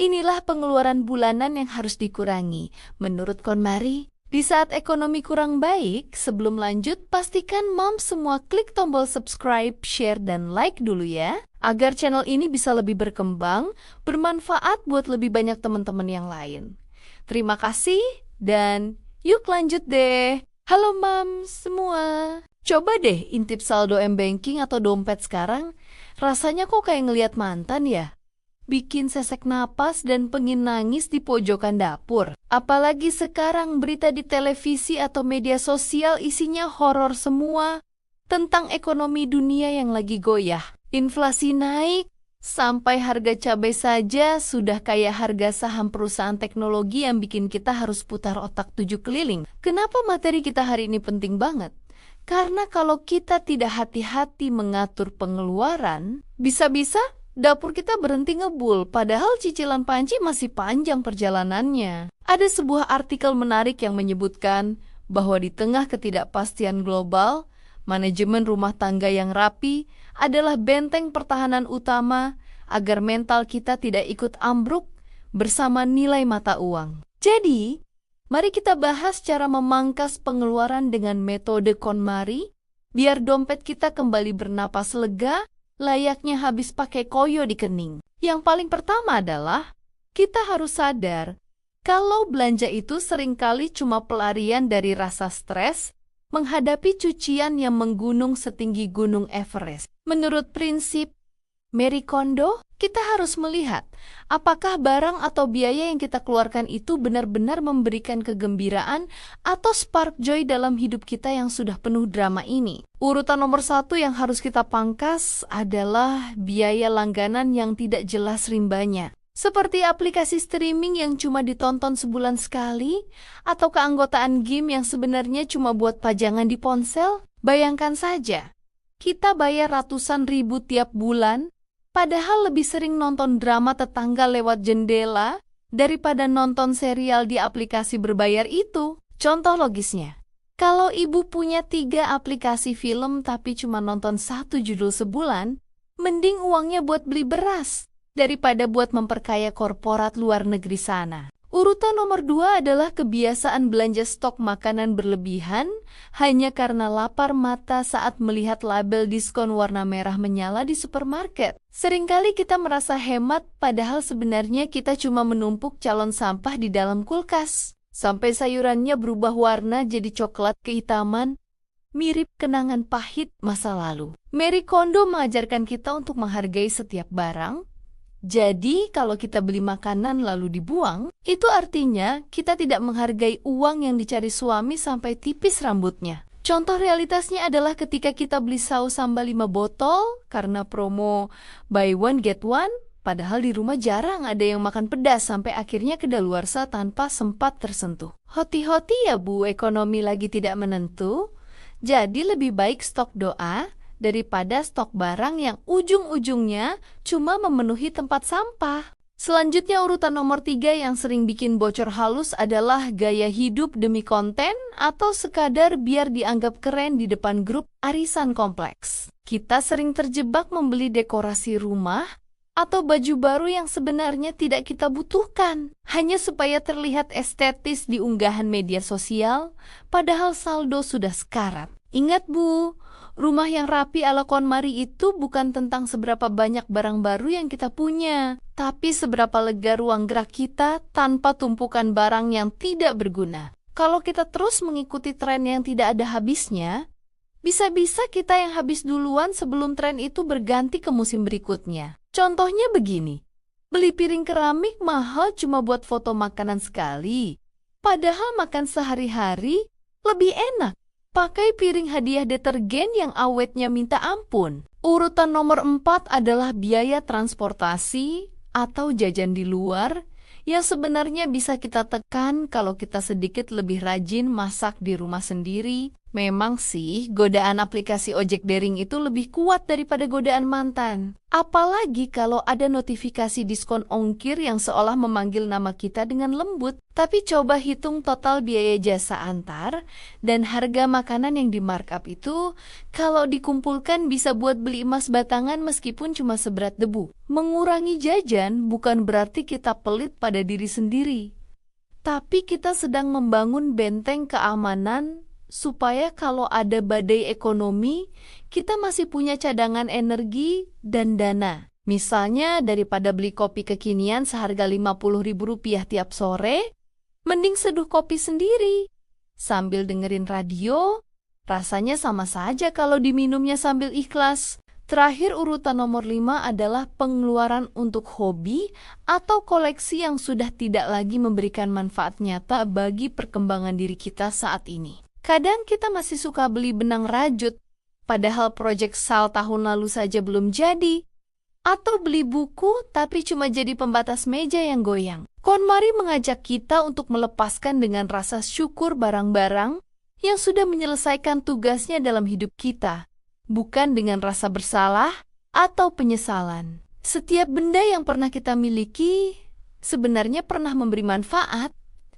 Inilah pengeluaran bulanan yang harus dikurangi. Menurut KonMari, di saat ekonomi kurang baik, sebelum lanjut, pastikan Moms semua klik tombol subscribe, share, dan like dulu ya. Agar channel ini bisa lebih berkembang, bermanfaat buat lebih banyak teman-teman yang lain. Terima kasih, dan yuk lanjut deh. Halo Moms semua. Coba deh intip saldo M-Banking atau dompet sekarang. Rasanya kok kayak ngeliat mantan ya? Bikin sesek napas dan pengen nangis di pojokan dapur. Apalagi sekarang berita di televisi atau media sosial isinya horor semua tentang ekonomi dunia yang lagi goyah. Inflasi naik, sampai harga cabai saja sudah kayak harga saham perusahaan teknologi yang bikin kita harus putar otak 7 keliling. Kenapa materi kita hari ini penting banget? Karena kalau kita tidak hati-hati mengatur pengeluaran, bisa-bisa dapur kita berhenti ngebul, padahal cicilan panci masih panjang perjalanannya. Ada sebuah artikel menarik yang menyebutkan bahwa di tengah ketidakpastian global, manajemen rumah tangga yang rapi adalah benteng pertahanan utama agar mental kita tidak ikut ambruk bersama nilai mata uang. Jadi, mari kita bahas cara memangkas pengeluaran dengan metode KonMari, biar dompet kita kembali bernapas lega, layaknya habis pakai koyo di kening. Yang paling pertama adalah, kita harus sadar kalau belanja itu seringkali cuma pelarian dari rasa stres menghadapi cucian yang menggunung setinggi gunung Everest. Menurut prinsip Marie Kondo, kita harus melihat apakah barang atau biaya yang kita keluarkan itu benar-benar memberikan kegembiraan atau spark joy dalam hidup kita yang sudah penuh drama ini. Urutan nomor 1 yang harus kita pangkas adalah biaya langganan yang tidak jelas rimbanya. Seperti aplikasi streaming yang cuma ditonton sebulan sekali, atau keanggotaan game yang sebenarnya cuma buat pajangan di ponsel. Bayangkan saja, kita bayar ratusan ribu tiap bulan, padahal lebih sering nonton drama tetangga lewat jendela daripada nonton serial di aplikasi berbayar itu. Contoh logisnya, kalau ibu punya 3 aplikasi film tapi cuma nonton 1 judul sebulan, mending uangnya buat beli beras daripada buat memperkaya korporat luar negeri sana. Urutan nomor 2 adalah kebiasaan belanja stok makanan berlebihan hanya karena lapar mata saat melihat label diskon warna merah menyala di supermarket. Seringkali kita merasa hemat padahal sebenarnya kita cuma menumpuk calon sampah di dalam kulkas. Sampai sayurannya berubah warna jadi coklat kehitaman, mirip kenangan pahit masa lalu. Marie Kondo mengajarkan kita untuk menghargai setiap barang. Jadi, kalau kita beli makanan lalu dibuang, itu artinya kita tidak menghargai uang yang dicari suami sampai tipis rambutnya. Contoh realitasnya adalah ketika kita beli saus sambal 5 botol karena promo buy one get one, padahal di rumah jarang ada yang makan pedas sampai akhirnya kedaluarsa tanpa sempat tersentuh. Hoti-hoti ya Bu, ekonomi lagi tidak menentu. Jadi lebih baik stok doa daripada stok barang yang ujung-ujungnya cuma memenuhi tempat sampah. Selanjutnya urutan nomor 3 yang sering bikin bocor halus adalah gaya hidup demi konten atau sekadar biar dianggap keren di depan grup arisan kompleks. Kita sering terjebak membeli dekorasi rumah atau baju baru yang sebenarnya tidak kita butuhkan, hanya supaya terlihat estetis di unggahan media sosial, padahal saldo sudah sekarat. Ingat Bu, rumah yang rapi ala KonMari itu bukan tentang seberapa banyak barang baru yang kita punya, tapi seberapa lega ruang gerak kita tanpa tumpukan barang yang tidak berguna. Kalau kita terus mengikuti tren yang tidak ada habisnya, bisa-bisa kita yang habis duluan sebelum tren itu berganti ke musim berikutnya. Contohnya begini, beli piring keramik mahal cuma buat foto makanan sekali, padahal makan sehari-hari lebih enak pakai piring hadiah detergen yang awetnya minta ampun. Urutan nomor 4 adalah biaya transportasi atau jajan di luar yang sebenarnya bisa kita tekan kalau kita sedikit lebih rajin masak di rumah sendiri. Memang sih, godaan aplikasi ojek daring itu lebih kuat daripada godaan mantan. Apalagi kalau ada notifikasi diskon ongkir yang seolah memanggil nama kita dengan lembut. Tapi coba hitung total biaya jasa antar dan harga makanan yang di markup itu, kalau dikumpulkan bisa buat beli emas batangan meskipun cuma seberat debu. Mengurangi jajan bukan berarti kita pelit pada diri sendiri. Tapi kita sedang membangun benteng keamanan supaya kalau ada badai ekonomi, kita masih punya cadangan energi dan dana. Misalnya daripada beli kopi kekinian seharga Rp50.000 tiap sore, mending seduh kopi sendiri. Sambil dengerin radio, rasanya sama saja kalau diminumnya sambil ikhlas. Terakhir urutan nomor 5 adalah pengeluaran untuk hobi atau koleksi yang sudah tidak lagi memberikan manfaat nyata bagi perkembangan diri kita saat ini. Kadang kita masih suka beli benang rajut, padahal proyek SAL tahun lalu saja belum jadi. Atau beli buku tapi cuma jadi pembatas meja yang goyang. KonMari mengajak kita untuk melepaskan dengan rasa syukur barang-barang yang sudah menyelesaikan tugasnya dalam hidup kita, bukan dengan rasa bersalah atau penyesalan. Setiap benda yang pernah kita miliki sebenarnya pernah memberi manfaat.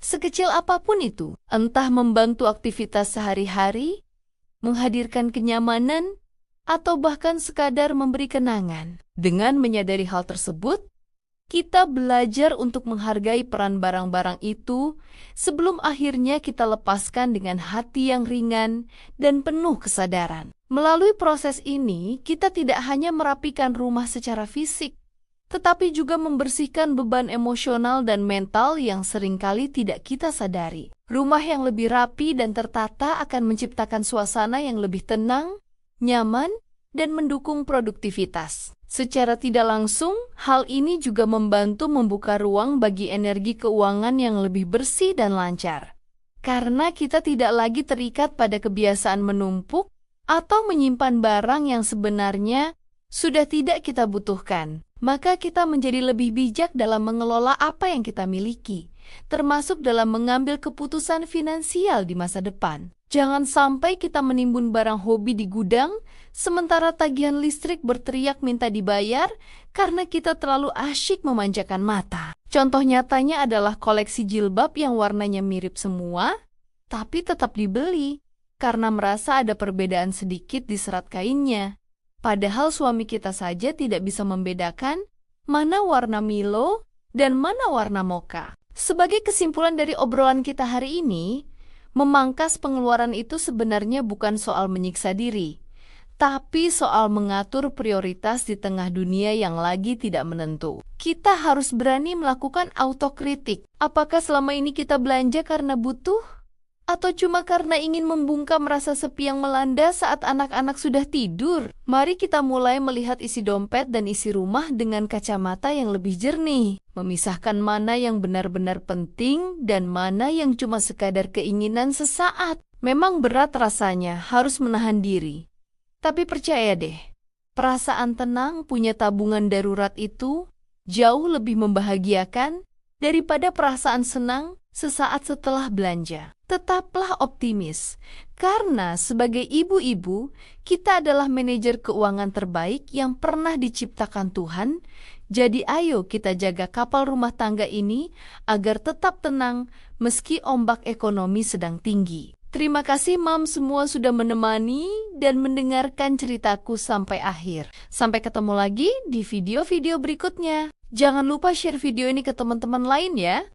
Sekecil apapun itu, entah membantu aktivitas sehari-hari, menghadirkan kenyamanan, atau bahkan sekadar memberi kenangan. Dengan menyadari hal tersebut, kita belajar untuk menghargai peran barang-barang itu sebelum akhirnya kita lepaskan dengan hati yang ringan dan penuh kesadaran. Melalui proses ini, kita tidak hanya merapikan rumah secara fisik, tetapi juga membersihkan beban emosional dan mental yang seringkali tidak kita sadari. Rumah yang lebih rapi dan tertata akan menciptakan suasana yang lebih tenang, nyaman, dan mendukung produktivitas. Secara tidak langsung, hal ini juga membantu membuka ruang bagi energi keuangan yang lebih bersih dan lancar. Karena kita tidak lagi terikat pada kebiasaan menumpuk atau menyimpan barang yang sebenarnya sudah tidak kita butuhkan. Maka kita menjadi lebih bijak dalam mengelola apa yang kita miliki, termasuk dalam mengambil keputusan finansial di masa depan. Jangan sampai kita menimbun barang hobi di gudang, sementara tagihan listrik berteriak minta dibayar karena kita terlalu asyik memanjakan mata. Contoh nyatanya adalah koleksi jilbab yang warnanya mirip semua, tapi tetap dibeli karena merasa ada perbedaan sedikit di serat kainnya. Padahal suami kita saja tidak bisa membedakan mana warna Milo dan mana warna mocha. Sebagai kesimpulan dari obrolan kita hari ini, memangkas pengeluaran itu sebenarnya bukan soal menyiksa diri, tapi soal mengatur prioritas di tengah dunia yang lagi tidak menentu. Kita harus berani melakukan autokritik. Apakah selama ini kita belanja karena butuh? Atau cuma karena ingin membungkam rasa sepi yang melanda saat anak-anak sudah tidur? Mari kita mulai melihat isi dompet dan isi rumah dengan kacamata yang lebih jernih. Memisahkan mana yang benar-benar penting dan mana yang cuma sekadar keinginan sesaat. Memang berat rasanya harus menahan diri. Tapi percaya deh, perasaan tenang punya tabungan darurat itu jauh lebih membahagiakan daripada perasaan senang sesaat setelah belanja. Tetaplah optimis, karena sebagai ibu-ibu, kita adalah manajer keuangan terbaik yang pernah diciptakan Tuhan. Jadi ayo kita jaga kapal rumah tangga ini agar tetap tenang meski ombak ekonomi sedang tinggi. Terima kasih Mam semua sudah menemani dan mendengarkan ceritaku sampai akhir. Sampai ketemu lagi di video-video berikutnya. Jangan lupa share video ini ke teman-teman lain ya.